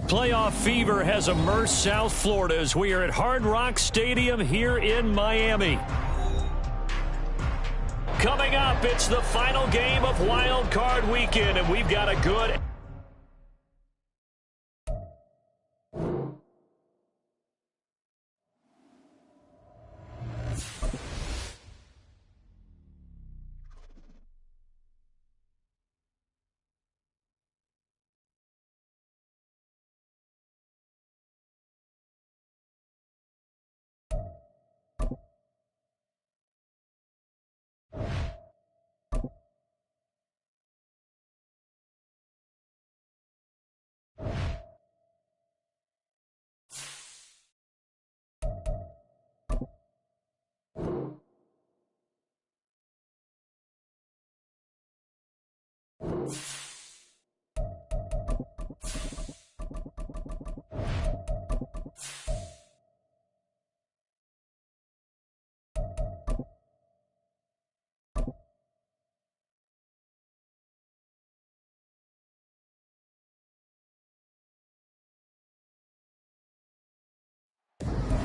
Playoff fever has immersed South Florida as we are at Hard Rock Stadium here in Miami. Coming up, it's the final game of Wild Card Weekend, and we've got a good...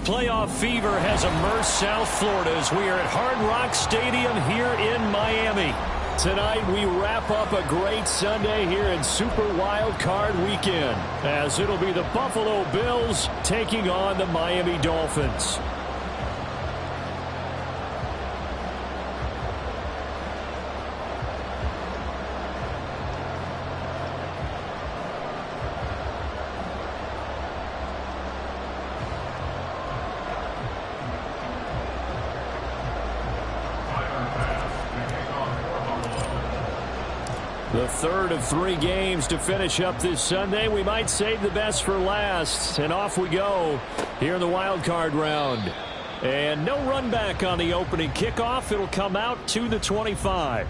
Playoff fever has immersed South Florida as we are at Hard Rock Stadium here in Miami. Tonight we wrap up a great Sunday here in Super Wild Card Weekend, as it'll be the Buffalo Bills taking on the Miami Dolphins. The third of 3 games to finish up this Sunday. We might save the best for last. And off we go here in the wild card round. And no run back on the opening kickoff. It'll come out to the 25.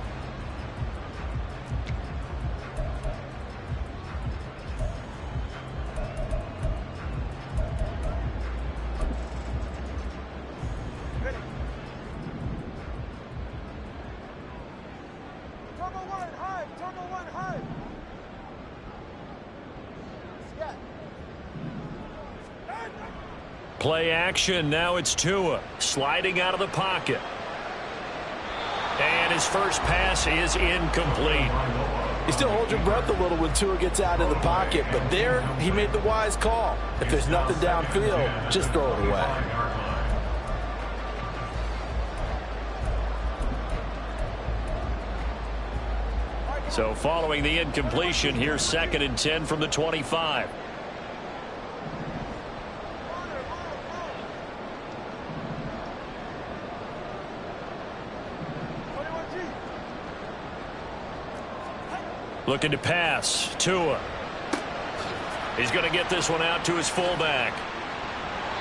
Play action. Now it's Tua sliding out of the pocket. And his first pass is incomplete. You still hold your breath a little when Tua gets out of the pocket, but there he made the wise call. If there's nothing downfield, just throw it away. So following the incompletion, here's 2nd and 10 from the 25. Looking to pass. Tua. He's going to get this one out to his fullback.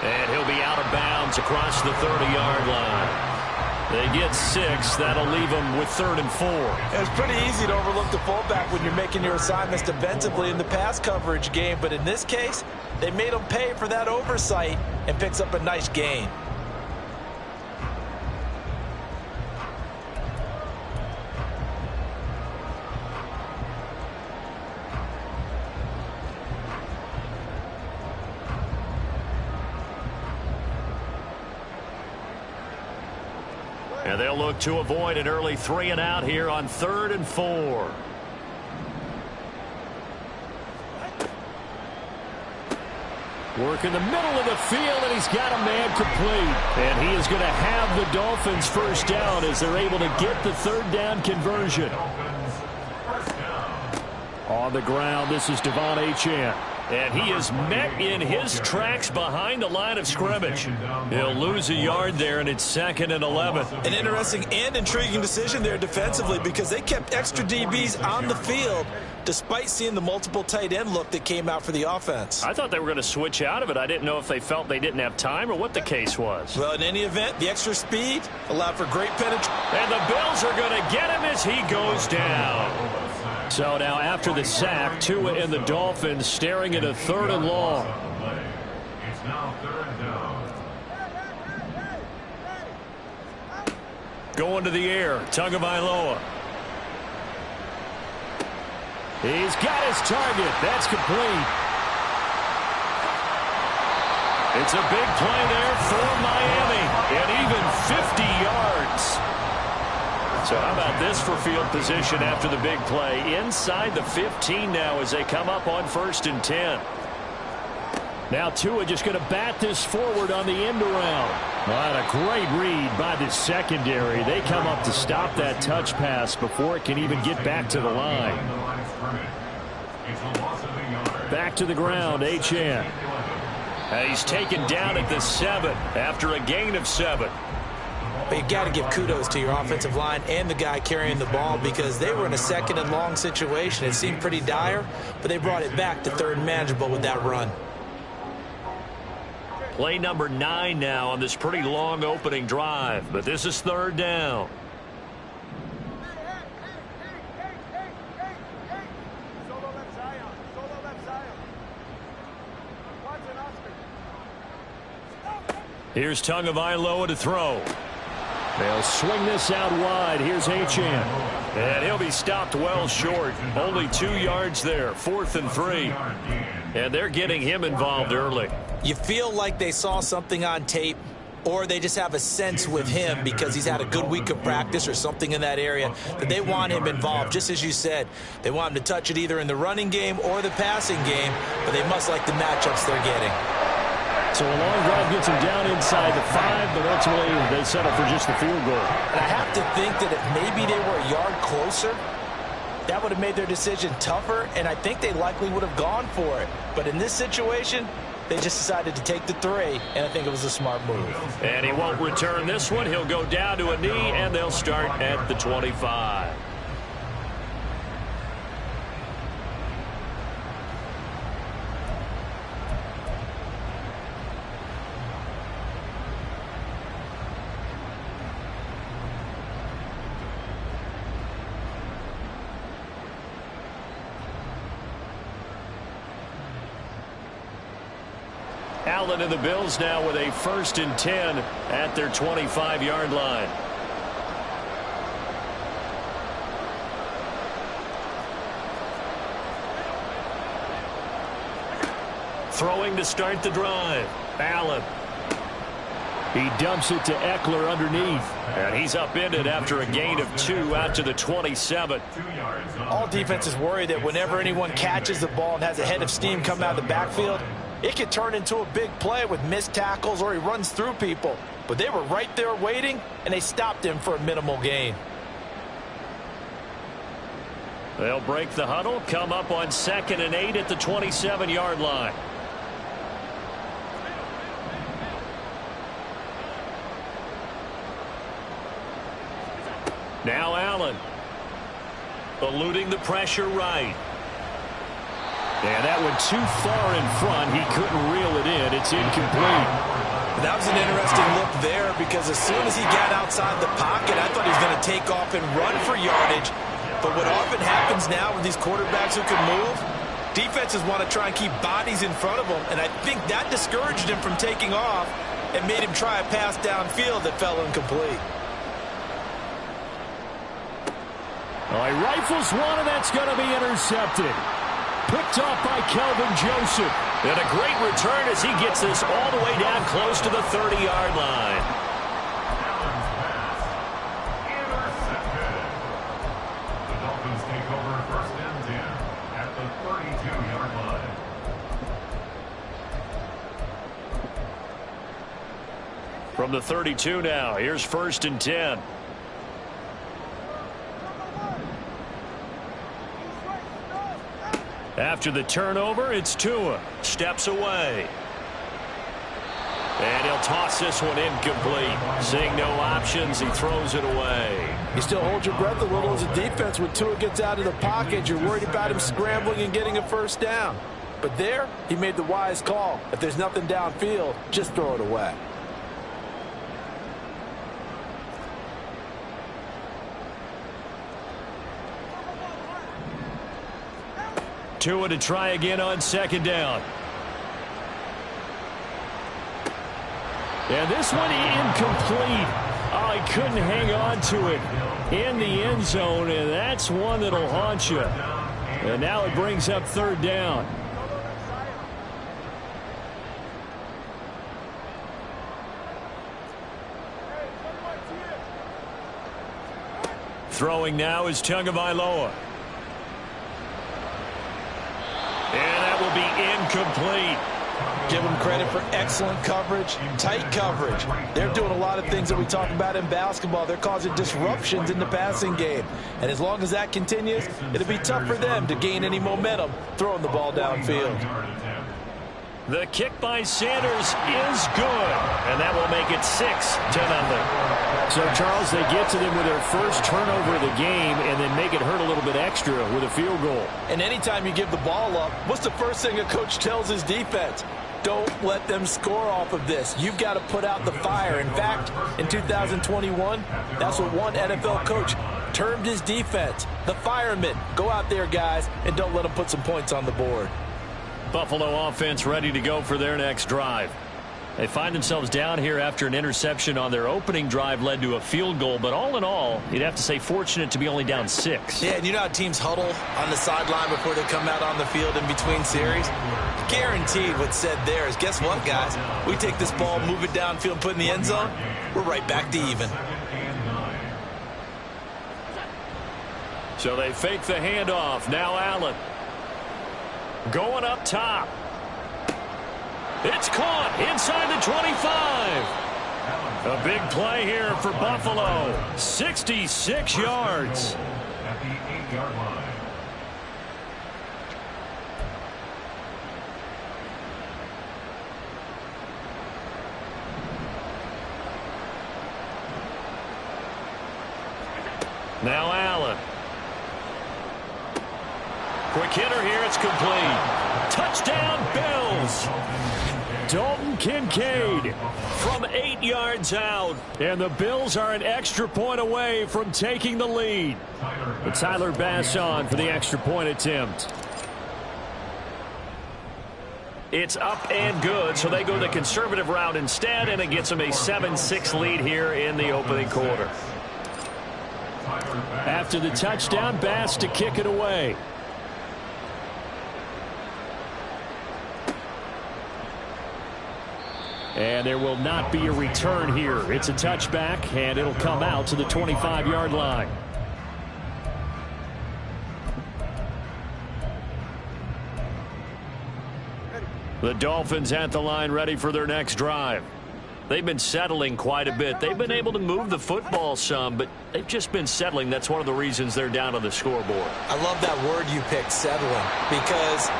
And he'll be out of bounds across the 30-yard line. They get 6. That'll leave them with 3rd and 4. It's pretty easy to overlook the fullback when you're making your assignments defensively in the pass coverage game. But in this case, they made him pay for that oversight and picks up a nice gain. And they'll look to avoid an early 3-and-out here on 3rd and 4. Work in the middle of the field, and he's got a man complete. And he is going to have the Dolphins first down as they're able to get the 3rd down conversion. On the ground, this is Devon Achane. And he is met in his tracks behind the line of scrimmage. He'll lose a yard there, and it's 2nd and 11. An interesting and intriguing decision there defensively, because they kept extra DBs on the field despite seeing the multiple tight end look that came out for the offense. I thought they were going to switch out of it. I didn't know if they felt they didn't have time or what the case was. Well, in any event, the extra speed allowed for great penetration. And the Bills are going to get him as he goes down. So now after the sack, Tua and the Dolphins staring at a 3rd and long. It's now 3rd and down. Going to the air, Tagovailoa. He's got his target. That's complete. It's a big play there for Miami, and even 50 yards. So how about this for field position after the big play? Inside the 15 now as they come up on 1st and 10. Now Tua just going to bat this forward on the end around. What a great read by the secondary. They come up to stop that touch pass before it can even get back to the line. Back to the ground, Achane. He's taken down at the 7 after a gain of 7. But you got to give kudos to your offensive line and the guy carrying the ball because they were in a 2nd and long situation. It seemed pretty dire, but they brought it back to 3rd and manageable with that run. Play number 9 now on this pretty long opening drive, but this is 3rd down. Here's Tagovailoa to throw. They'll swing this out wide. Here's Achane. And he'll be stopped well short. Only 2 yards there. 4th and 3. And they're getting him involved early. You feel like they saw something on tape, or they just have a sense with him because he's had a good week of practice or something in that area that they want him involved. Just as you said, they want him to touch it either in the running game or the passing game, but they must like the matchups they're getting. So a long drive gets him down inside the 5, but ultimately they settle for just the field goal. And I have to think that if maybe they were a yard closer, that would have made their decision tougher, and I think they likely would have gone for it. But in this situation, they just decided to take the 3, and I think it was a smart move. And he won't return this one. He'll go down to a knee, and they'll start at the 25. Allen and the Bills now with a 1st and 10 at their 25-yard line. Throwing to start the drive. Allen. He dumps it to Eckler underneath. And he's upended after a gain of 2 out to the 27. All defenses worry that whenever anyone catches the ball and has a head of steam coming out of the backfield, it could turn into a big play with missed tackles or he runs through people. But they were right there waiting, and they stopped him for a minimal gain. They'll break the huddle, come up on 2nd and 8 at the 27-yard line. Now Allen. Eluding the pressure right. And that went too far in front. He couldn't reel it in. It's incomplete. That was an interesting look there because as soon as he got outside the pocket, I thought he was going to take off and run for yardage. But what often happens now with these quarterbacks who can move, defenses want to try and keep bodies in front of them. And I think that discouraged him from taking off and made him try a pass downfield that fell incomplete. He rifles one, and that's going to be intercepted. Picked off by Kelvin Joseph. And a great return as he gets this all the way down close to the 30-yard line. Allen's pass. Intercepted. The Dolphins take over 1st and 10 at the 32-yard line. From the 32 now, here's 1st and 10. After the turnover, it's Tua. Steps away. And he'll toss this one incomplete. Seeing no options, he throws it away. You still hold your breath a little as a defense when Tua gets out of the pocket. You're worried about him scrambling and getting a 1st down. But there, he made the wise call. If there's nothing downfield, just throw it away. Tua to try again on 2nd down. And this one incomplete. Oh, he couldn't hang on to it in the end zone, and that's one that'll haunt you. And now it brings up 3rd down. Throwing now is Tagovailoa. And that will be incomplete. Give them credit for excellent coverage, tight coverage. They're doing a lot of things that we talk about in basketball. They're causing disruptions in the passing game. And as long as that continues, it'll be tough for them to gain any momentum throwing the ball downfield. The kick by Sanders is good, and that will make it 6-0. So, Charles, they get to them with their first turnover of the game and then make it hurt a little bit extra with a field goal. And anytime you give the ball up, what's the first thing a coach tells his defense? Don't let them score off of this. You've got to put out the fire. In fact, in 2021, that's what one NFL coach termed his defense, the firemen. Go out there, guys, and don't let them put some points on the board. Buffalo offense ready to go for their next drive. They find themselves down here after an interception on their opening drive led to a field goal. But all in all, you'd have to say fortunate to be only down 6. Yeah, and you know how teams huddle on the sideline before they come out on the field in between series? Guaranteed what's said there is, guess what, guys? We take this ball, move it downfield, put it in the end zone, we're right back to even. So they fake the handoff. Now Allen. Going up top. It's caught inside the 25. A big play here for Buffalo. 66 yards. At the 8-yard line. Now Allen. Quick hitter here. It's complete. Touchdown, Bills. Dalton Kincaid from 8 yards out. And the Bills are an extra point away from taking the lead. But Tyler Bass on for the extra point attempt. It's up and good, so they go the conservative route instead, and it gets them a 7-6 lead here in the opening quarter. After the touchdown, Bass to kick it away. And there will not be a return here. It's a touchback, and it'll come out to the 25-yard line. The Dolphins at the line ready for their next drive. They've been settling quite a bit. They've been able to move the football some, but they've just been settling. That's one of the reasons they're down on the scoreboard. I love that word you picked, settling, because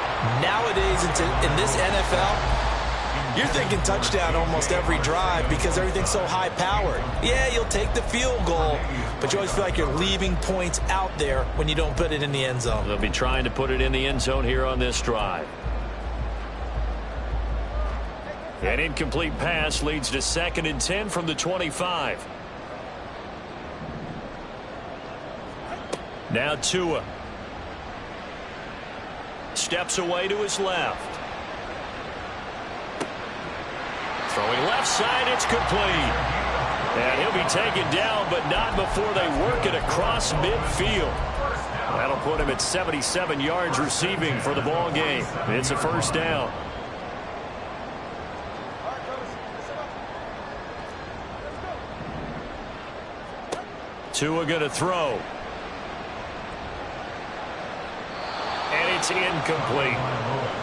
nowadays in this NFL, you're thinking touchdown almost every drive because everything's so high-powered. Yeah, you'll take the field goal, but you always feel like you're leaving points out there when you don't put it in the end zone. They'll be trying to put it in the end zone here on this drive. An incomplete pass leads to 2nd and 10 from the 25. Now Tua. Steps away to his left. Throwing left side, it's complete. And he'll be taken down, but not before they work it across midfield. That'll put him at 77 yards receiving for the ball game. It's a first down. Tua going to throw. And it's incomplete.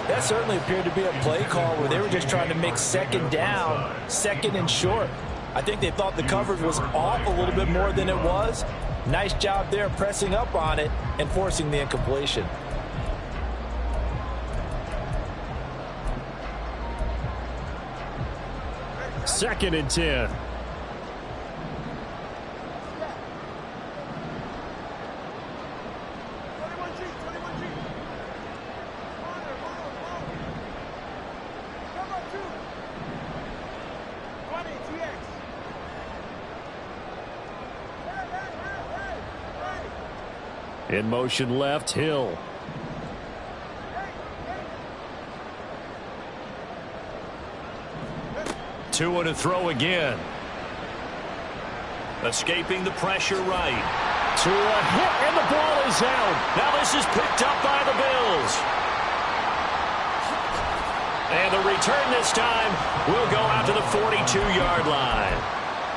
That certainly appeared to be a play call where they were just trying to make 2nd down, 2nd and short. I think they thought the coverage was off a little bit more than it was. Nice job there pressing up on it and forcing the incompletion. Second and 10. In motion left, Hill. Tua to throw again. Escaping the pressure right. Tua hit, and the ball is out. Now this is picked up by the Bills. And the return this time will go out to the 42-yard line.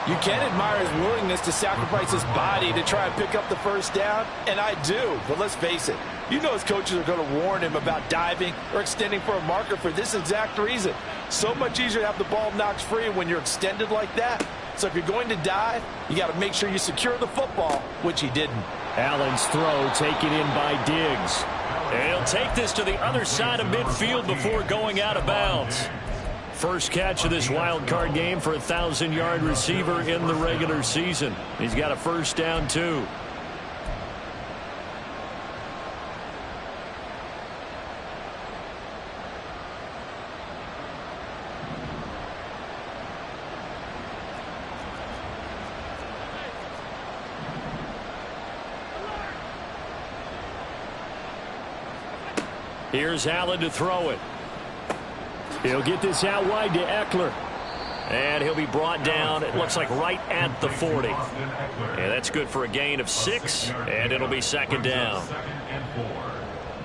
You can admire his willingness to sacrifice his body to try and pick up the first down, and I do. But let's face it, you know his coaches are going to warn him about diving or extending for a marker for this exact reason. So much easier to have the ball knocked free when you're extended like that. So if you're going to dive, you got to make sure you secure the football, which he didn't. Allen's throw taken in by Diggs. And he'll take this to the other side of midfield before going out of bounds. First catch of this wild card game for a 1,000-yard receiver in the regular season. He's got a first down, too. Here's Allen to throw it. He'll get this out wide to Eckler. And he'll be brought down, it looks like, right at the 40. And that's good for a gain of 6, and it'll be second down. Second and 4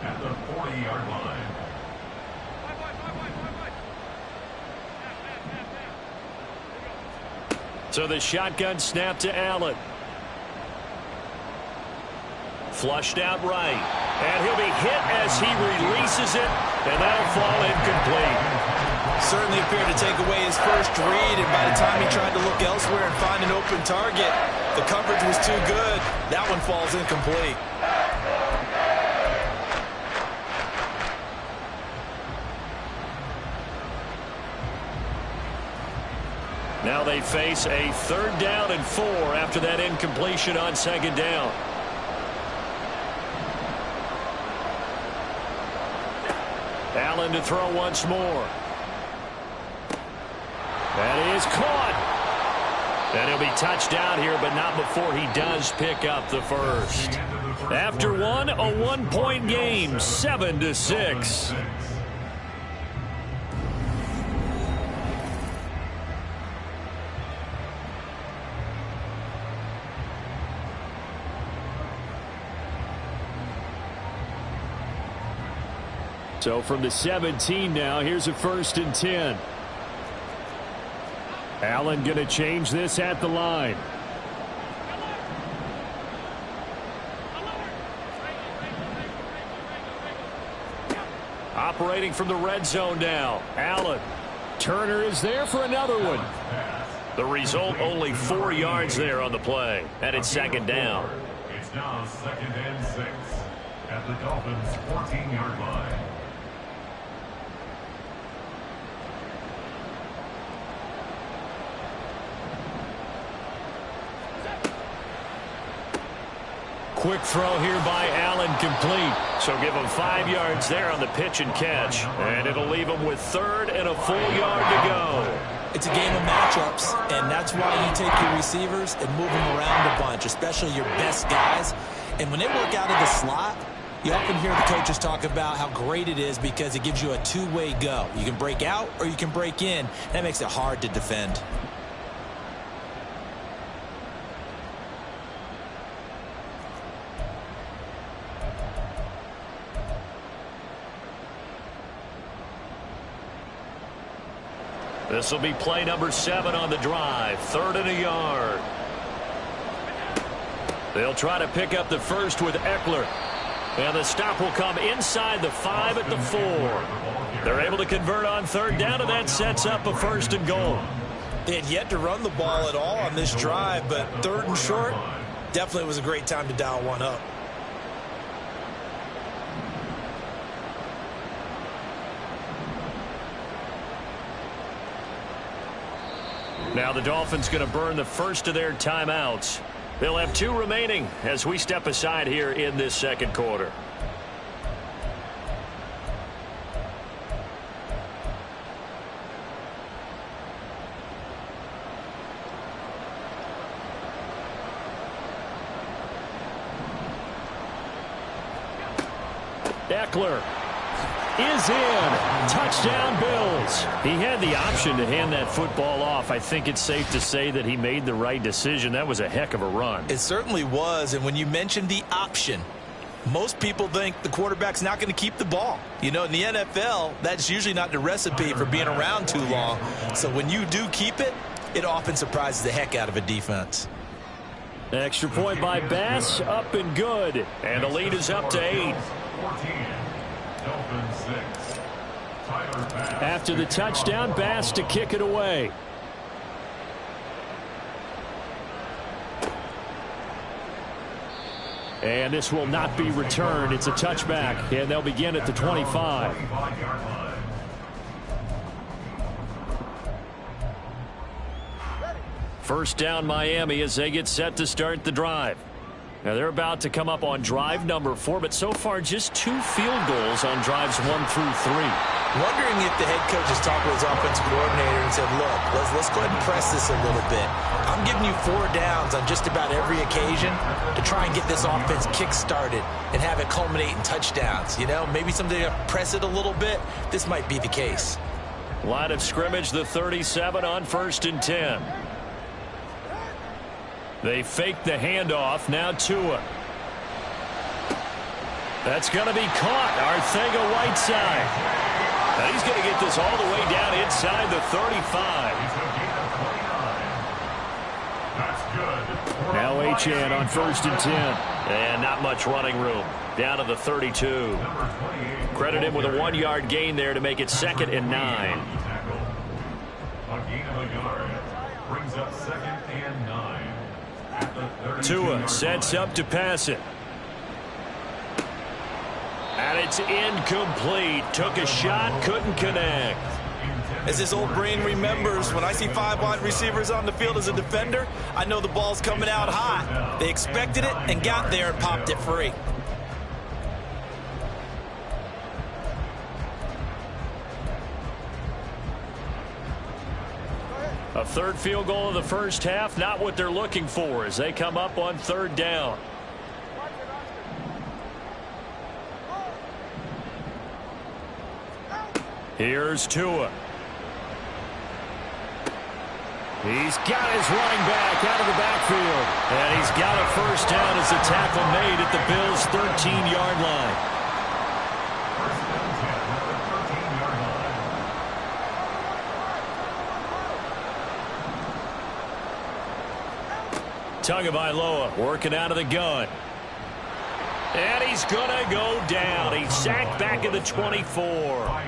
at the 40-yard line. So the shotgun snap to Allen. Flushed out right. And he'll be hit as he releases it, and that'll fall incomplete. Certainly appeared to take away his first read, and by the time he tried to look elsewhere and find an open target, the coverage was too good. That one falls incomplete. Now they face a 3rd down and 4 after that incompletion on second down. Allen to throw once more. That is caught. And he'll be touched down here, but not before he does pick up the first. After one, a 1-point game, 7-6. So from the 17 now, here's a 1st and 10. Allen going to change this at the line. Operating from the red zone now. Allen. Turner is there for another one. The result, only 4 yards there on the play. And it's second down. It's now 2nd and 6 at the Dolphins' 14-yard line. Quick throw here by Allen, complete. So give him 5 yards there on the pitch and catch. And it'll leave him with 3rd and a full yard to go. It's a game of matchups, and that's why you take your receivers and move them around a bunch, especially your best guys. And when they work out of the slot, you often hear the coaches talk about how great it is because it gives you a two-way go. You can break out or you can break in. That makes it hard to defend. This will be play number 7 on the drive. 3rd and a yard. They'll try to pick up the first with Eckler. And the stop will come inside the 5 at the 4. They're able to convert on 3rd down, and that sets up a 1st and goal. They had yet to run the ball at all on this drive, but 3rd and short definitely was a great time to dial one up. Now the Dolphins going to burn the first of their timeouts. They'll have 2 remaining as we step aside here in this second quarter. Eckler is in. Touchdown, Bills. He had the option to hand that football off. I think it's safe to say that he made the right decision. That was a heck of a run. It certainly was, and when you mentioned the option, most people think the quarterback's not going to keep the ball. You know, in the NFL, that's usually not the recipe for being around too long. So when you do keep it, it often surprises the heck out of a defense. Extra point by Bass, up and good. And the lead is up to 8. 14. Dolphins 6. Tyler Bass. After the touchdown, Bass to kick it away. And this will not be returned. It's a touchback, and they'll begin at the 25. 25-yard line. First down, Miami, as they get set to start the drive. Now they're about to come up on drive number 4, but so far just 2 field goals on drives 1 through 3. Wondering if the head coach has talked with his offensive coordinator and said, look, let's go ahead and press this a little bit. I'm giving you 4 downs on just about every occasion to try and get this offense kick-started and have it culminate in touchdowns. You know, maybe someday to press it a little bit. This might be the case. Line of scrimmage, the 37 on 1st and 10. They fake the handoff. Now Tua. That's going to be caught. Arcega-Whiteside. And he's going to get this all the way down inside the 35. Now Achane on 1st and 10. And not much running room. Down to the 32. Credit him with a 1-yard gain there to make it 2nd and 9. A gain of a yard. Brings up 2nd and 9. Tua sets up to pass it. And it's incomplete. Took a shot, couldn't connect. As his old brain remembers, when I see 5 wide receivers on the field as a defender, I know the ball's coming out hot. They expected it and got there and popped it free. A 3rd field goal of the first half, not what they're looking for as they come up on 3rd down. Here's Tua. He's got his running back out of the backfield. And he's got a first down as the tackle made at the Bills' 13-yard line. Tagovailoa working out of the gun. And he's going to go down. He's sacked back at the 24.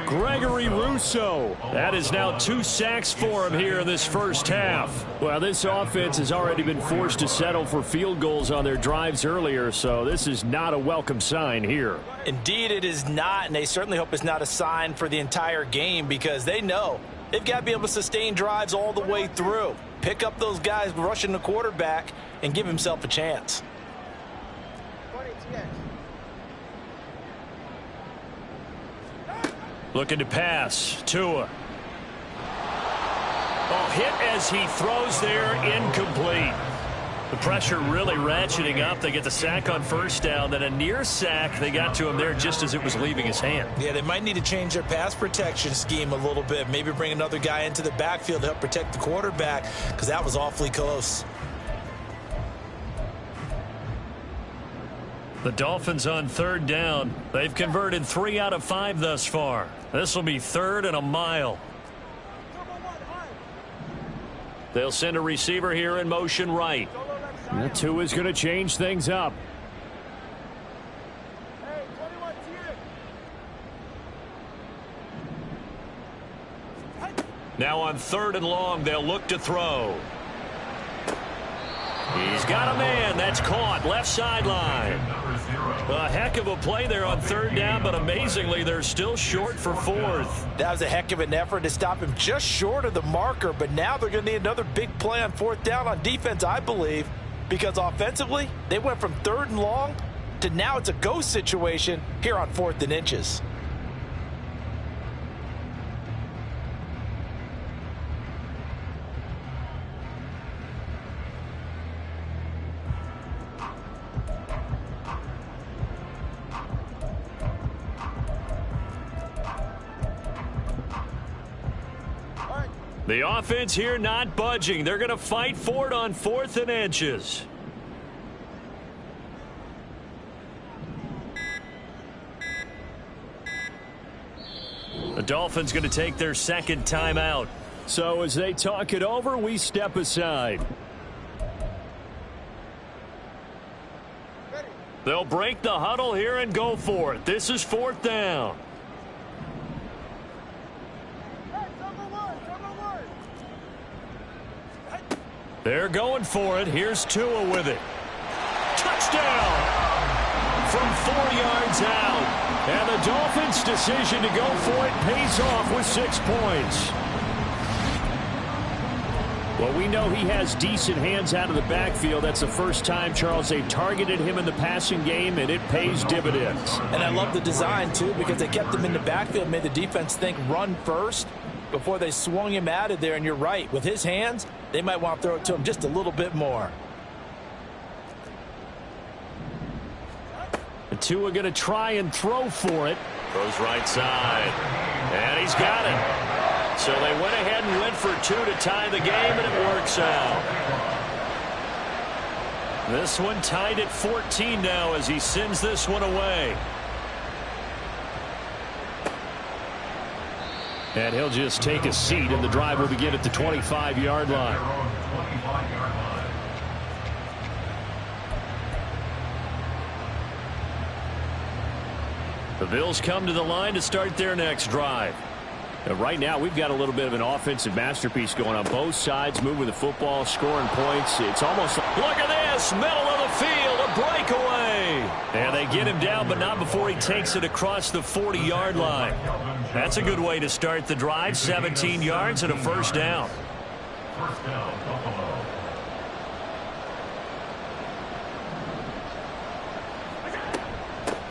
Gregory Rousseau. That is now 2 sacks for him here in this first half. Well, this offense has already been forced to settle for field goals on their drives earlier, so this is not a welcome sign here. Indeed, it is not, and they certainly hope it's not a sign for the entire game because they know they've got to be able to sustain drives all the way through. Pick up those guys rushing the quarterback and give himself a chance. Looking to pass. Tua. Oh, hit as he throws there, incomplete. The pressure really ratcheting up. They get the sack on first down. Then a near sack. They got to him there just as it was leaving his hand. Yeah, they might need to change their pass protection scheme a little bit. Maybe bring another guy into the backfield to help protect the quarterback because that was awfully close. The Dolphins on 3rd down. They've converted 3 out of 5 thus far. This will be 3rd and a mile. They'll send a receiver here in motion right. And Tua is going to change things up. Now on 3rd and long, they'll look to throw. He's got a man. That's caught. Left sideline. A heck of a play there on 3rd down, but amazingly, they're still short for 4th. That was a heck of an effort to stop him just short of the marker, but now they're going to need another big play on 4th down on defense, I believe, because offensively, they went from 3rd and long to now it's a go situation here on 4th and inches. The offense here not budging. They're going to fight for it on 4th and inches. The Dolphins going to take their 2nd timeout. So as they talk it over, we step aside. They'll break the huddle here and go for it. This is 4th down. They're going for it. Here's Tua with it. Touchdown! From 4 yards out. And the Dolphins' decision to go for it pays off with 6 points. Well, we know he has decent hands out of the backfield. That's the first time, Charles, they've targeted him in the passing game, and it pays dividends. And I love the design, too, because they kept him in the backfield, made the defense think run first before they swung him out of there. And you're right, with his hands, they might want to throw it to him just a little bit more. Tua going to try and throw for it. Throws right side. And he's got it. So they went ahead and went for 2 to tie the game, and it works out. This one tied at 14 now as he sends this one away. And he'll just take a seat, and the drive will begin at the 25-yard line. The Bills come to the line to start their next drive. Now, right now, we've got a little bit of an offensive masterpiece going on both sides, moving the football, scoring points. It's almost like, look at this, middle of the field, a breakaway. And they get him down, but not before he takes it across the 40-yard line. That's a good way to start the drive, 17 yards and a first down. First down, Buffalo.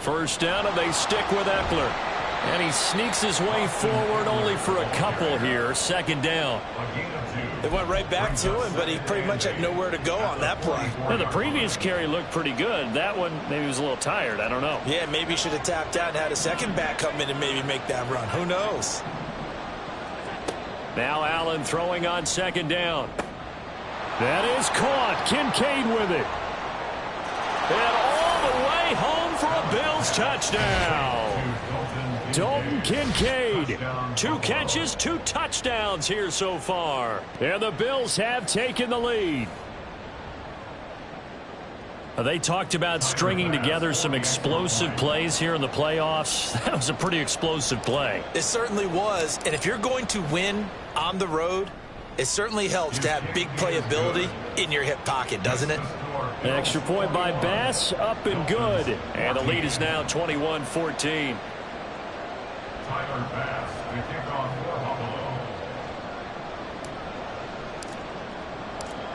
First down, and they stick with Eckler. And he sneaks his way forward only for a couple here. 2nd down. They went right back to him, but he pretty much had nowhere to go on that play. Well, the previous carry looked pretty good. That one, maybe he was a little tired. I don't know. Yeah, maybe he should have tapped out and had a second back come in and maybe make that run. Who knows? Now Allen throwing on 2nd down. That is caught. Kincaid with it. And all the way home for a Bills touchdown. Dalton Kincaid. 2 catches, 2 touchdowns here so far. And the Bills have taken the lead. They talked about stringing together some explosive plays here in the playoffs. That was a pretty explosive play. It certainly was. And if you're going to win on the road, it certainly helps to have big playability in your hip pocket, doesn't it? An extra point by Bass, up and good. And the lead is now 21-14. Tyler Bass, the kickoff for Buffalo.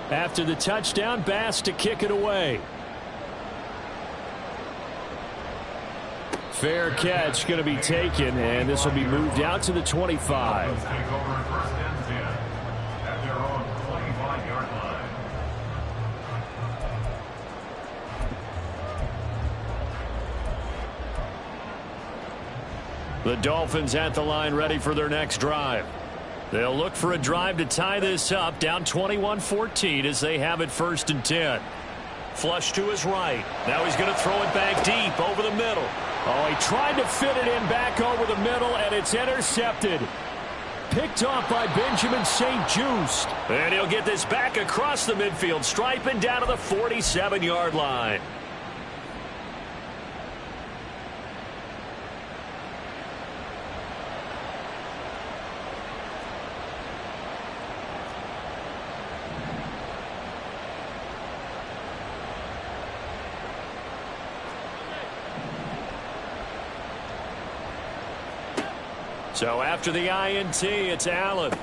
After the touchdown, Bass to kick it away. Fair catch going to be taken, and this will be moved out to the 25. Let's take over at 1st and 10 at their own 25-yard line. The Dolphins at the line ready for their next drive. They'll look for a drive to tie this up, down 21-14 as they have it 1st and 10. Flush to his right. Now he's going to throw it back deep over the middle. Oh, he tried to fit it in back over the middle, and it's intercepted. Picked off by Benjamin St-Juste. And he'll get this back across the midfield stripe and down to the 47-yard line. So after the INT, it's Allen.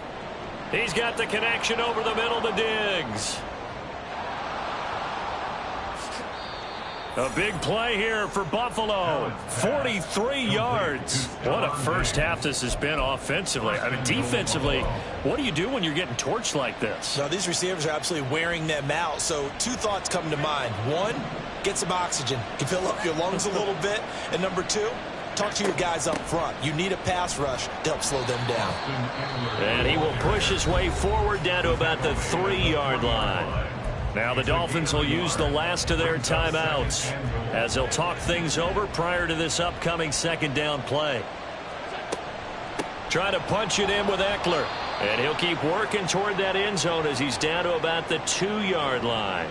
He's got the connection over the middle to Diggs. A big play here for Buffalo. 43 yards. What a first half this has been offensively. I mean, defensively, what do you do when you're getting torched like this? No, these receivers are absolutely wearing them out. So 2 thoughts come to mind. 1, get some oxygen. You can fill up your lungs a little bit. And number 2, talk to your guys up front. You need a pass rush to help slow them down. And he will push his way forward down to about the 3-yard line. Now the Dolphins will use the last of their timeouts as they'll talk things over prior to this upcoming 2nd down play. Trying to punch it in with Eckler. And he'll keep working toward that end zone as he's down to about the 2-yard line.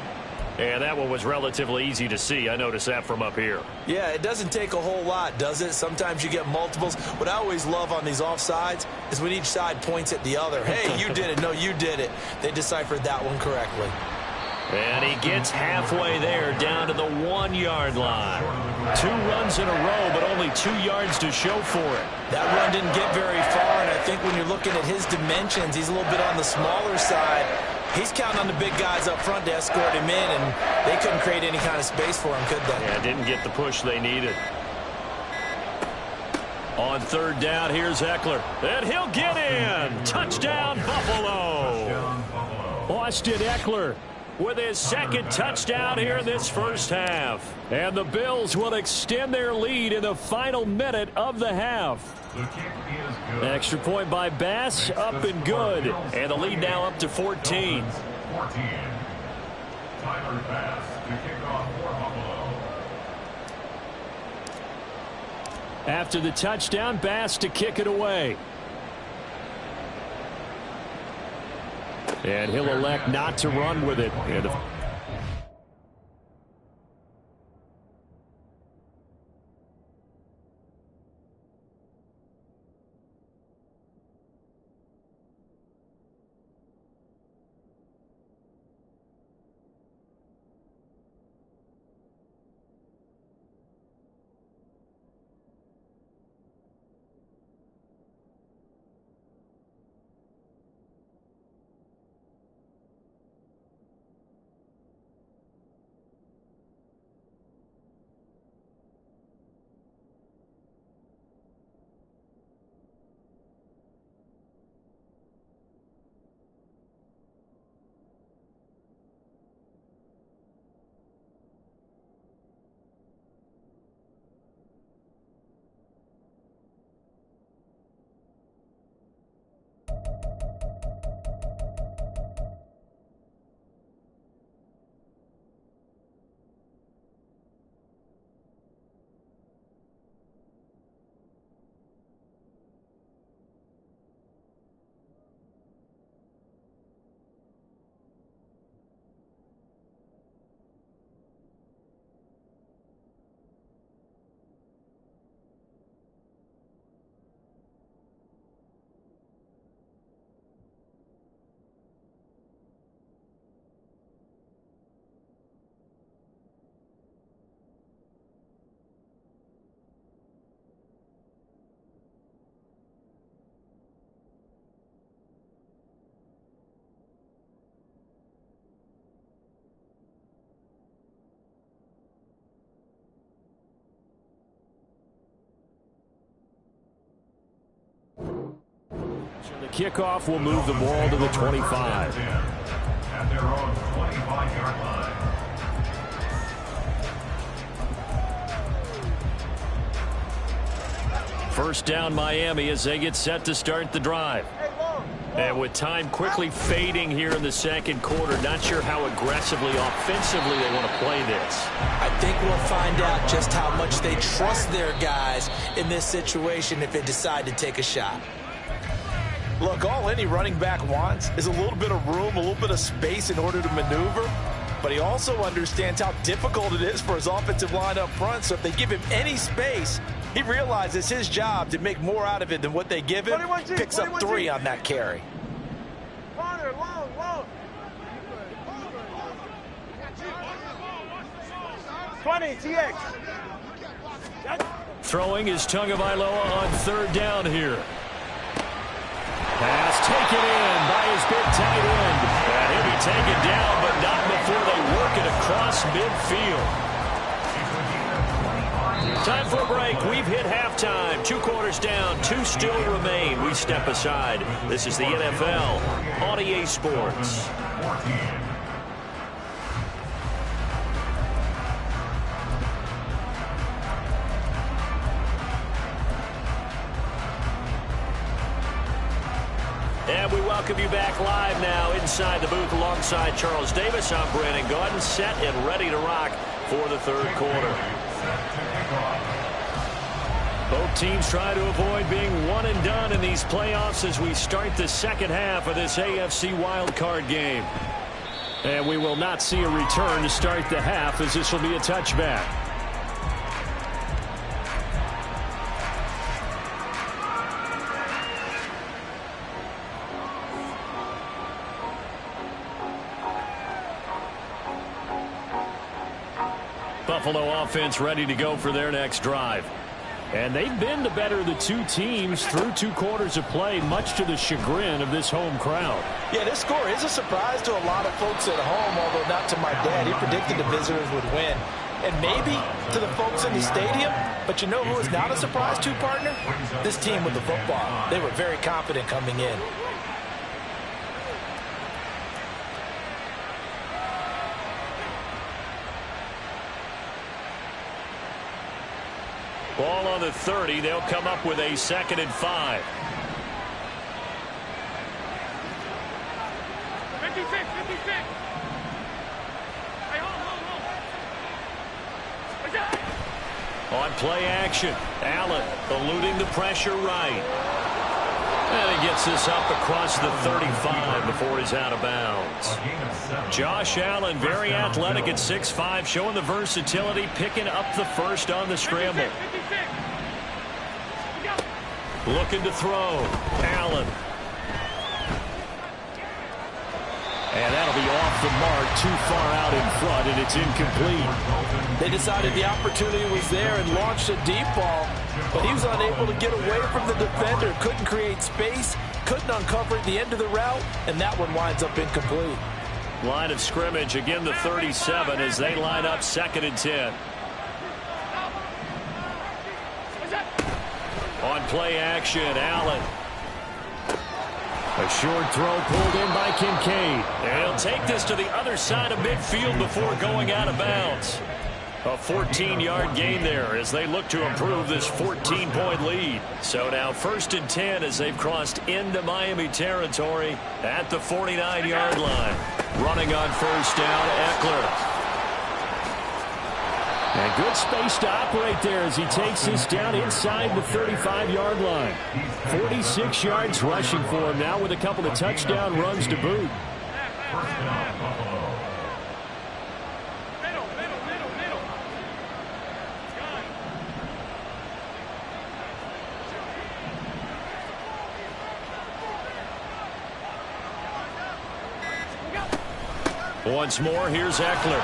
And that one was relatively easy to see. I noticed that from up here. Yeah, it doesn't take a whole lot, does it? Sometimes you get multiples. What I always love on these offsides is when each side points at the other. Hey, you did it. No, you did it. They deciphered that one correctly. And he gets halfway there, down to the 1-yard line. 2 runs in a row, but only 2 yards to show for it. That run didn't get very far, and I think when you're looking at his dimensions, he's a little bit on the smaller side. He's counting on the big guys up front to escort him in, and they couldn't create any kind of space for him, could they? Yeah, didn't get the push they needed. On 3rd down, here's Ekeler. And he'll get in. Touchdown, Buffalo. Austin Ekeler with his 2nd touchdown here in this first half. And the Bills will extend their lead in the final minute of the half. The kick is good. Extra point by Bass, up and good. And the lead now up to 14. 14. Tyler Bass to kick off for Buffalo. After the touchdown, Bass to kick it away. And he'll elect not to run with it. And the kickoff will move the ball to the 25. At their own 25-yard line. First down, Miami, as they get set to start the drive. And with time quickly fading here in the 2nd quarter, not sure how aggressively, offensively they want to play this. I think we'll find out just how much they trust their guys in this situation if they decide to take a shot. Look, all any running back wants is a little bit of room, a little bit of space in order to maneuver. But he also understands how difficult it is for his offensive line up front. So if they give him any space, he realizes his job to make more out of it than what they give him. Picks up 3 on that carry. 20, TX. Throwing is Tagovailoa on 3rd down here. Pass taken in by his big tight end. And he'll be taken down, but not before they work it across midfield. Time for a break. We've hit halftime. 2 quarters down. 2 still remain. We step aside. This is the NFL on EA Sports. And we welcome you back live now inside the booth alongside Charles Davis. I'm Brandon Gaudin, set and ready to rock for the 3rd quarter. Both teams try to avoid being one and done in these playoffs as we start the second half of this AFC wildcard game. And we will not see a return to start the half, as this will be a touchback. Buffalo offense ready to go for their next drive. And they've been the better of the two teams through 2 quarters of play, much to the chagrin of this home crowd. Yeah, this score is a surprise to a lot of folks at home, although not to my dad. He predicted the visitors would win. And maybe to the folks in the stadium, but you know who is not a surprise to, partner? This team with the football. They were very confident coming in. Ball on the 30. They'll come up with a 2nd and 5. 56. Hey, hold. On play action, Allen eluding the pressure right. And he gets this up across the 35 before he's out of bounds. Josh Allen, very athletic at 6'5", showing the versatility, picking up the first on the scramble. Looking to throw. Allen. And that'll be off the mark, too far out in front, and it's incomplete. They decided the opportunity was there and launched a deep ball, but he was unable to get away from the defender, couldn't create space, couldn't uncover at the end of the route, and that one winds up incomplete. Line of scrimmage, again the 37 as they line up 2nd and 10. On play action, Allen. A short throw pulled in by Kincaid. And he'll take this to the other side of midfield before going out of bounds. A 14-yard gain there as they look to improve this 14-point lead. So now 1st and 10 as they've crossed into Miami territory at the 49-yard line. Running on 1st down, Eckler. And good space to operate there as he takes this down inside the 35-yard line. 46 yards rushing for him now with a couple of touchdown runs to boot. Once more, here's Eckler.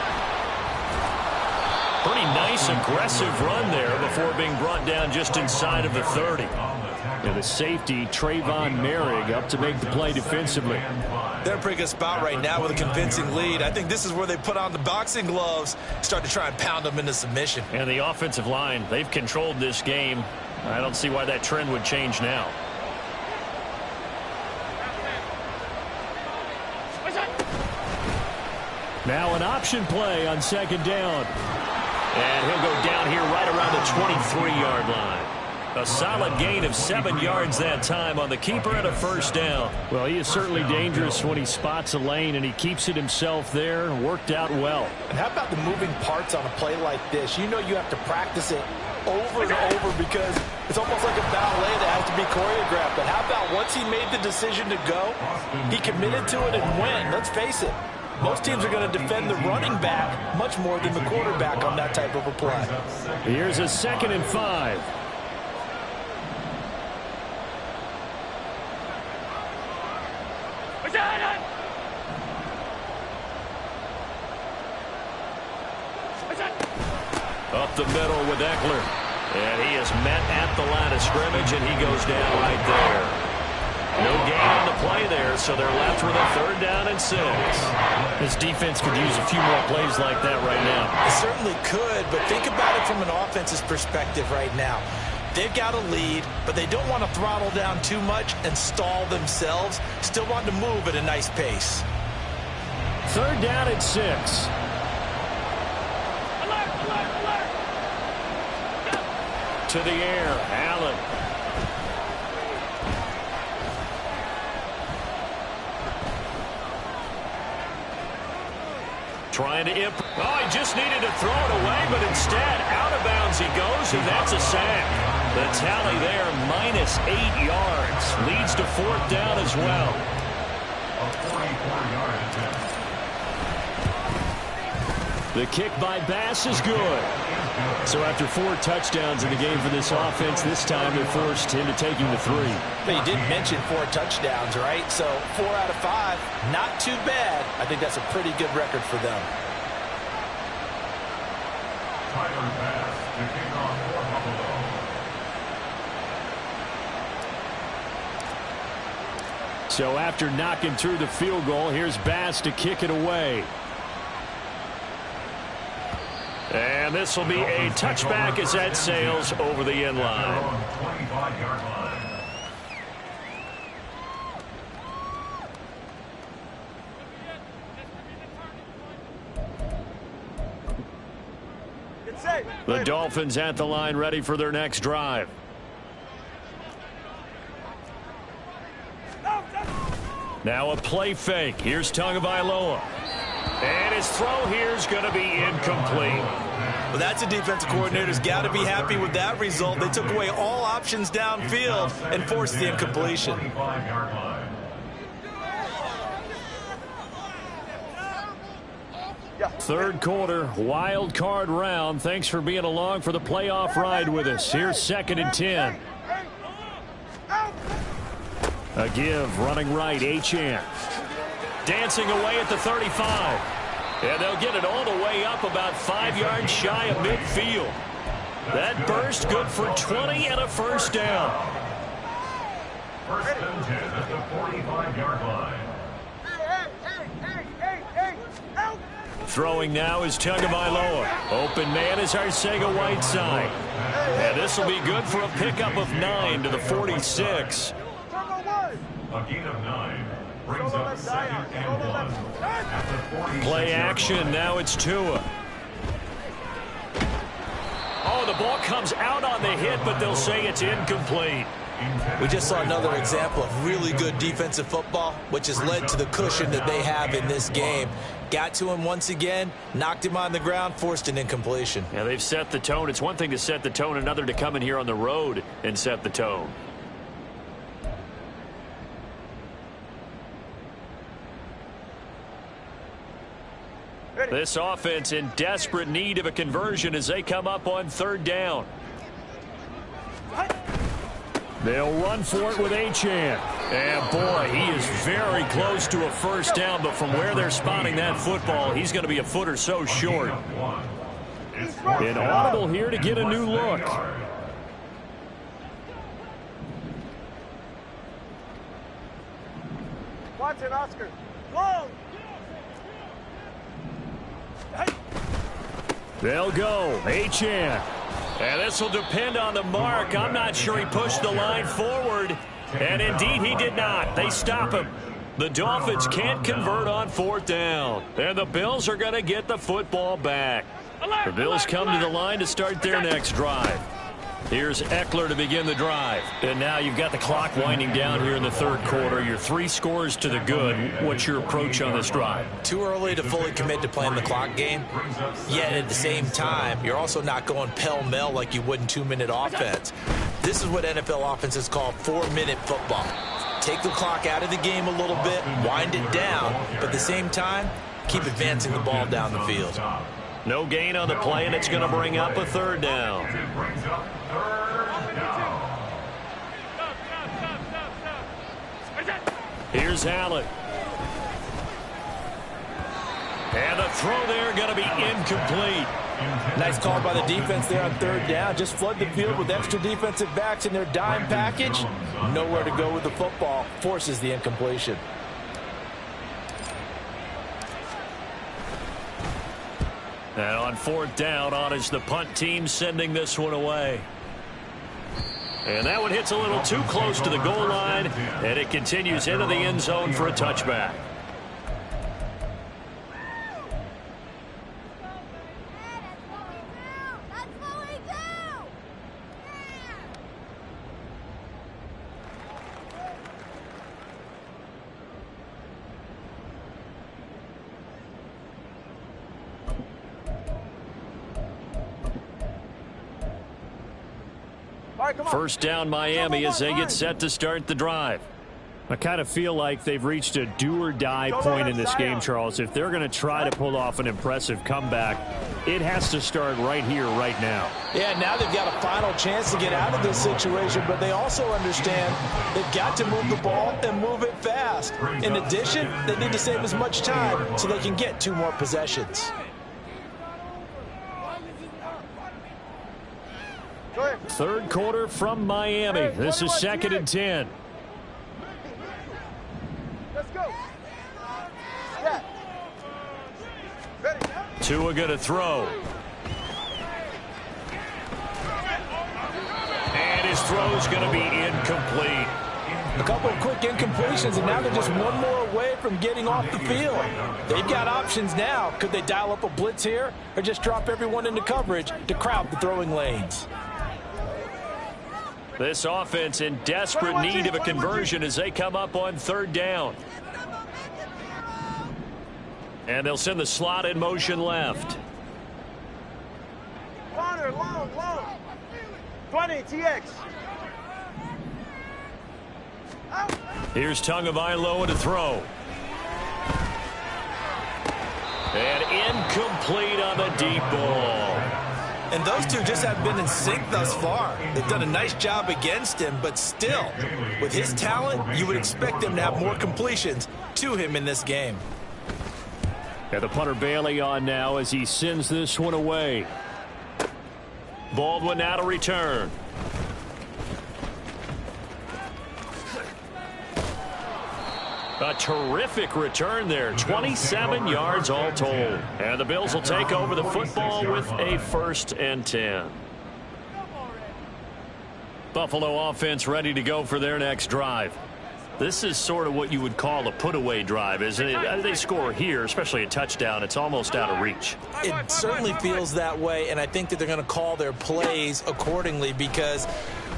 Pretty nice, aggressive run there before being brought down just inside of the 30. And the safety, Trayvon Merrick, up to make the play defensively. They're in a pretty good spot right now with a convincing lead. I think this is where they put on the boxing gloves, start to try and pound them into submission. And the offensive line, they've controlled this game. I don't see why that trend would change now. Now an option play on 2nd down. And he'll go down here right around the 23-yard line. A solid gain of 7 yards that time on the keeper and a 1st down. Well, he is certainly dangerous when he spots a lane, and he keeps it himself there. Worked out well. And how about the moving parts on a play like this? You know you have to practice it over and over because it's almost like a ballet that has to be choreographed. But how about once he made the decision to go, he committed to it and went. Let's face it. Most teams are going to defend the running back much more than the quarterback on that type of a play. Here's a 2nd and 5. Up the middle with Eckler. And he is met at the line of scrimmage, and he goes down right there. No gain on the play there, so they're left with a 3rd down and 6. This defense could use a few more plays like that right now. It certainly could, but think about it from an offense's perspective right now. They've got a lead, but they don't want to throttle down too much and stall themselves. Still want to move at a nice pace. 3rd down and 6. To the air, Allen. Trying to he just needed to throw it away, but instead, out of bounds he goes, and that's a sack. The tally there, -8 yards. Leads to 4th down as well. A 44-yard attempt. The kick by Bass is good. So after 4 touchdowns in the game for this offense, this time they're forced into taking the 3. But you did mention 4 touchdowns, right? So 4 out of 5, not too bad. I think that's a pretty good record for them. Tyler Bass to kick off for Buffalo. So after knocking through the field goal, here's Bass to kick it away. And this will be a touchback as that sails over the end line. 25-yard line. Get safe. The Dolphins at the line ready for their next drive. Now a play fake. Here's Tagovailoa. And his throw here is going to be incomplete. Well, that's a defensive coordinator's got to be happy with that result. They took away all options downfield and forced the incompletion. 25-yard line. Third quarter, wild card round. Thanks for being along for the playoff ride with us. Here's 2nd and 10. A give, running right, Achane. Dancing away at the 35. And they'll get it all the way up about 5 yards shy of midfield. That burst good for 20 and a first down. 1st and 10 at the 45-yard line. Throwing now is Tagovailoa. Open man is Arcega-Whiteside. And this will be good for a pickup of 9 to the 46. A gain of 9 brings up 2nd and 1 at the 46. Play action. Now it's Tua. Oh, the ball comes out on the hit, but they'll say it's incomplete. We just saw another example of really good defensive football, which has led to the cushion that they have in this game. Got to him once again, knocked him on the ground, forced an incompletion. Yeah, they've set the tone. It's one thing to set the tone, another to come in here on the road and set the tone. This offense in desperate need of a conversion as they come up on 3rd down. They'll run for it with Achane. And boy, he is very close to a first down, but from where they're spotting that football, he's going to be a foot or so short. Inaudible here to get a new look. Watson, Oscar. Whoa! They'll go. Achane. And this will depend on the mark. I'm not sure he pushed the line forward. And indeed, he did not. They stop him. The Dolphins can't convert on 4th down. And the Bills are going to get the football back. The Bills come to the line to start their next drive. Here's Eckler to begin the drive. And now you've got the clock winding down here in the 3rd quarter. You're 3 scores to the good. What's your approach on this drive? Too early to fully commit to playing the clock game. Yet at the same time, you're also not going pell-mell like you would in 2-minute offense. This is what NFL offenses call 4-minute football. Take the clock out of the game a little bit, wind it down, but at the same time, keep advancing the ball down the field. No gain on the play, and it's going to bring up a 3rd down. It brings up 3rd down. Here's Allen. And the throw there going to be incomplete. Nice call by the defense there on 3rd down. Just flood the field with extra defensive backs in their dime package. Nowhere to go with the football. Forces the incompletion. And on 4th down, on is the punt team sending this one away. And that one hits a little too close to the goal line, and it continues into the end zone for a touchback. right, come on. First down Miami as they get set to start the drive. I kind of feel like they've reached a do-or-die point in this game, Charles. If they're going to try to pull off an impressive comeback, it has to start right here, right now. Yeah, now they've got a final chance to get out of this situation, but they also understand they've got to move the ball and move it fast. In addition, they need to save as much time so they can get 2 more possessions. Third quarter from Miami. This is 2nd and 10. Let's go. Yeah. Ready. Tua going to throw. And his throw's going to be incomplete. A couple of quick incompletions, and now they're just 1 more away from getting off the field. They've got options now. Could they dial up a blitz here or just drop everyone into coverage to crowd the throwing lanes? This offense in desperate need of a conversion as they come up on 3rd down. And they'll send the slot in motion left. Corner, long. 20, TX. Out. Here's Tagovailoa to throw. And incomplete on the deep ball. And those two just have been in sync thus far. They've done a nice job against him, but still, with his talent, you would expect them to have more completions to him in this game. And the punter Bailey on now as he sends this one away. Baldwin now to return. A terrific return there. 27 yards all told. And the Bills will take over the football with a 1st and 10. Buffalo offense ready to go for their next drive. This is sort of what you would call a put-away drive, isn't it? They score here, especially a touchdown. It's almost out of reach. It certainly feels that way, and I think that they're going to call their plays accordingly because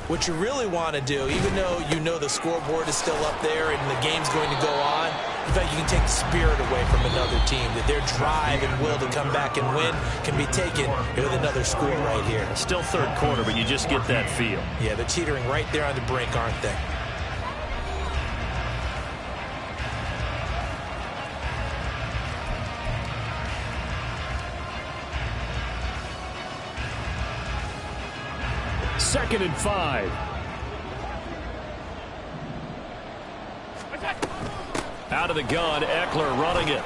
what you really want to do, even though you know the scoreboard is still up there and the game's going to go on, in fact, you can take the spirit away from another team, that their drive and will to come back and win can be taken with another score right here. Still 3rd quarter, but you just get that feel. Yeah, they're teetering right there on the brink, aren't they? Second and 5. Out of the gun, Eckler running it.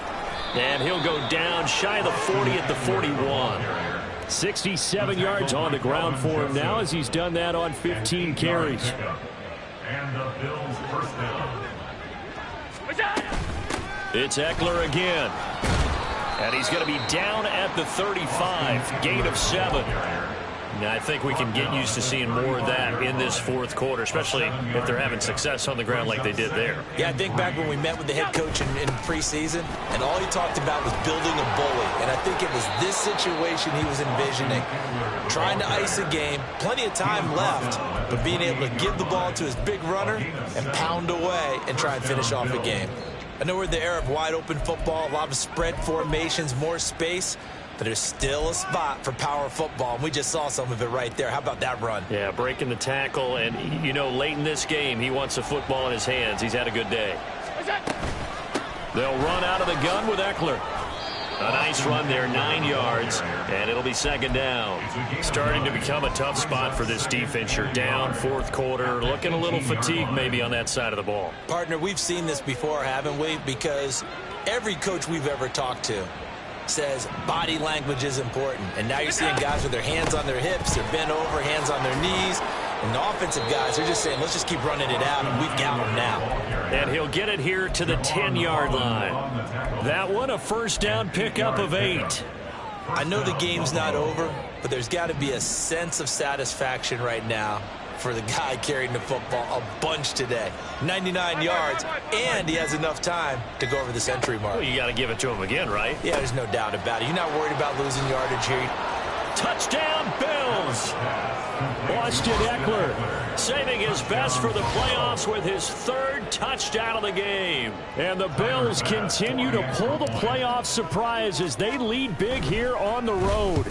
And he'll go down shy of the 40 at the 41. 67 yards on the ground for him now as he's done that on 15 carries. And the Bills first down. It's Eckler again. And he's going to be down at the 35. Gain of 7. Now, I think we can get used to seeing more of that in this 4th quarter, especially if they're having success on the ground like they did there. Yeah, I think back when we met with the head coach in preseason, and all he talked about was building a bully. And I think it was this situation he was envisioning. Trying to ice a game, plenty of time left, but being able to give the ball to his big runner and pound away and try and finish off a game. I know we're in the era of wide-open football, a lot of spread formations, more space, but there's still a spot for power football, and we just saw some of it right there. How about that run? Yeah, breaking the tackle, and, you know, late in this game, he wants the football in his hands. He's had a good day. They'll run out of the gun with Eckler. A nice run there, 9 yards, and it'll be 2nd down. Starting to become a tough spot for this defense. You're down 4th quarter, looking a little fatigued maybe on that side of the ball. Partner, we've seen this before, haven't we? Because every coach we've ever talked to says body language is important. And now you're seeing guys with their hands on their hips, they're bent over, hands on their knees. And the offensive guys, they're just saying, let's just keep running it out, and we've got them now. And he'll get it here to the 10-yard line. That one, a 1st down pickup of 8. I know the game's not over, but there's got to be a sense of satisfaction right now for the guy carrying the football a bunch today. 99 yards, and he has enough time to go over the century mark. Well, you got to give it to him again, right? Yeah, there's no doubt about it. You're not worried about losing yardage here. Touchdown, Bills! Austin Eckler saving his best for the playoffs with his 3rd touchdown of the game. And the Bills continue to pull the playoff surprise as they lead big here on the road.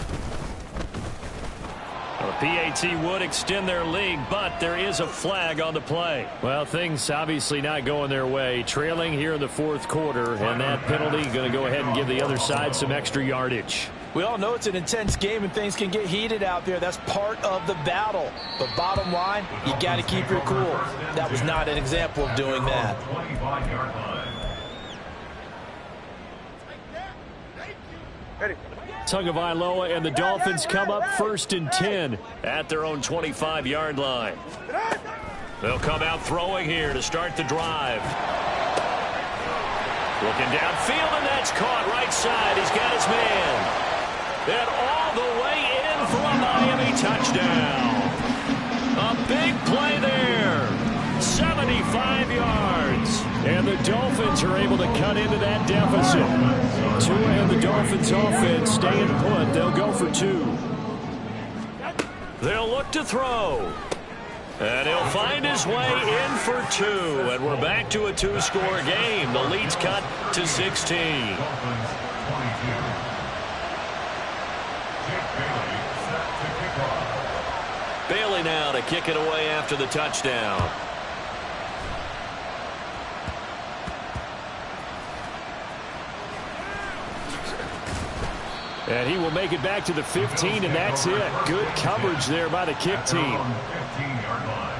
The PAT would extend their lead, but there is a flag on the play. Well, things obviously not going their way. Trailing here in the fourth quarter, and that penalty going to go ahead and give the other side some extra yardage. We all know it's an intense game and things can get heated out there. That's part of the battle. But bottom line, you got to keep your cool. That was not an example of doing that. 25-yard line. Ready. Tagovailoa and the Dolphins come up 1st and 10 at their own 25-yard line. They'll come out throwing here to start the drive. Looking downfield, and that's caught right side. He's got his man. And all the way in for a Miami touchdown. A big play there. 75 yards. And the Dolphins are able to cut into that deficit. Tua and the Dolphins offense staying put. They'll go for 2. They'll look to throw. And he'll find his way in for 2. And we're back to a 2-score game. The lead's cut to 16. Dolphins 22. Jake Bailey set to kick off. Bailey now to kick it away after the touchdown. And he will make it back to the 15, and that's it. Good coverage there by the kick team. 15-yard line.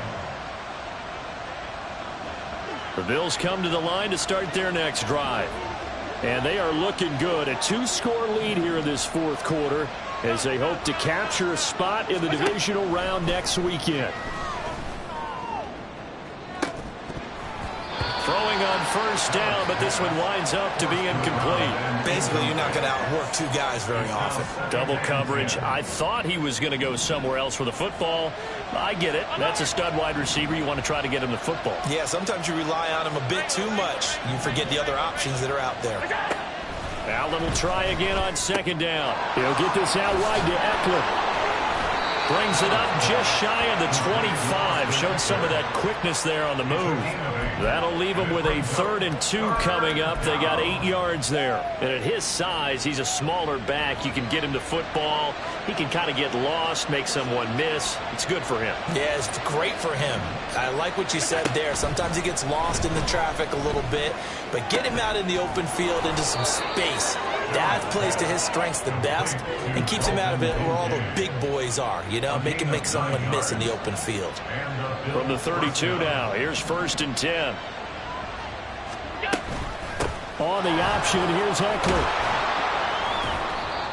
The Bills come to the line to start their next drive. And they are looking good. A 2-score lead here in this fourth quarter as they hope to capture a spot in the divisional round next weekend. Throwing on first down, but this one winds up to be incomplete. Basically, you're not going to outwork 2 guys very often. Double coverage. I thought he was going to go somewhere else for the football. I get it. That's a stud wide receiver. You want to try to get him the football. Yeah, sometimes you rely on him a bit too much. You forget the other options that are out there. Allen will try again on second down. He'll get this out wide to Eckler. Brings it up just shy of the 25. Showed some of that quickness there on the move. That'll leave him with a 3rd and 2 coming up. They got 8 yards there. And at his size, he's a smaller back. You can get him the football. He can kind of get lost, make someone miss. It's good for him. Yeah, it's great for him. I like what you said there. Sometimes he gets lost in the traffic a little bit. But get him out in the open field into some space. That plays to his strengths the best and keeps him out of it where all the big boys are. You know, make him make someone miss in the open field. From the 32 now, here's 1st and 10. On the option, here's Eckler.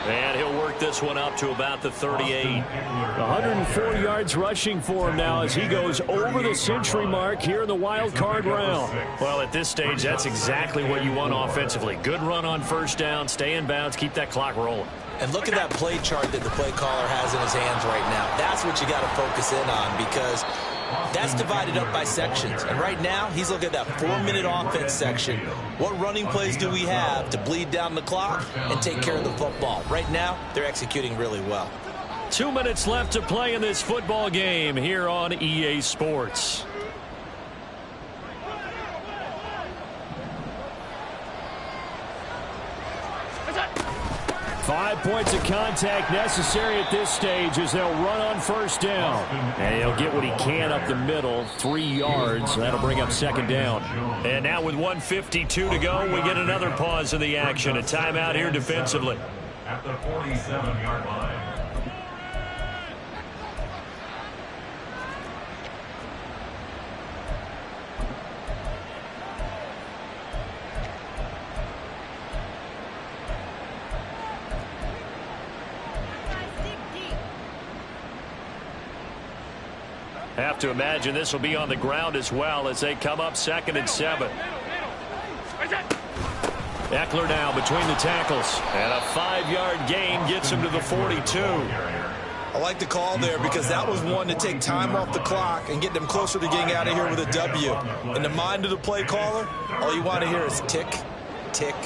And he'll work this one up to about the 38. 104 yards rushing for him now as he goes over the century mark here in the wild card round. Well, at this stage, that's exactly what you want offensively. Good run on first down, stay in bounds, keep that clock rolling. And look at that play chart that the play caller has in his hands right now. That's what you got to focus in on because that's divided up by sections. And right now, he's looking at that 4-minute offense section. What running plays do we have to bleed down the clock and take care of the football? Right now, they're executing really well. 2 minutes left to play in this football game here on EA Sports. Five points of contact necessary at this stage as they'll run on first down. And he'll get what he can up the middle, 3 yards. That'll bring up second down. And now with 1:52 to go, we get another pause in the action. A timeout here defensively. At the 47-yard line. Have to imagine this will be on the ground as well as they come up 2nd and 7. Eckler now between the tackles. And a 5-yard gain gets him to the 42. I like the call there because that was one to take time off the clock and get them closer to getting out of here with a W. In the mind of the play caller, all you want to hear is tick, tick,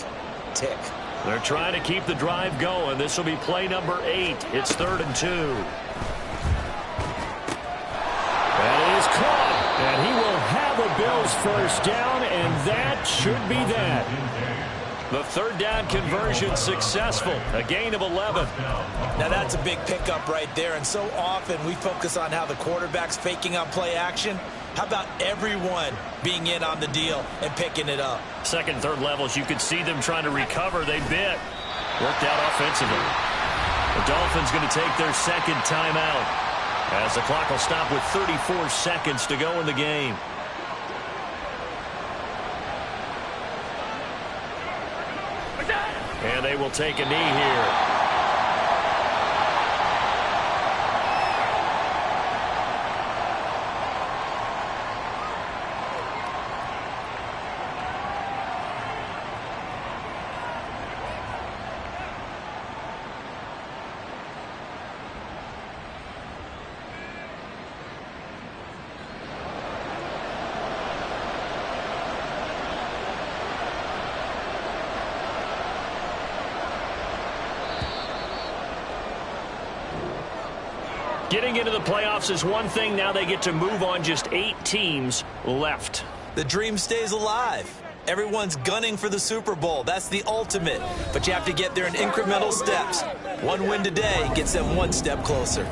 tick. They're trying to keep the drive going. This will be play number 8. It's 3rd and 2. And it is caught. And he will have a Bills first down, and that should be that. The third down conversion successful. A gain of 11. Now that's a big pickup right there, and so often we focus on how the quarterback's faking on play action. How about everyone being in on the deal and picking it up? Second, third levels, you could see them trying to recover. They bit. Worked out offensively. The Dolphins going to take their second timeout as the clock will stop with 34 seconds to go in the game. And they will take a knee here. Getting into the playoffs is one thing. Now they get to move on. Just 8 teams left. The dream stays alive. Everyone's gunning for the Super Bowl. That's the ultimate. But you have to get there in incremental steps. One win today gets them one step closer.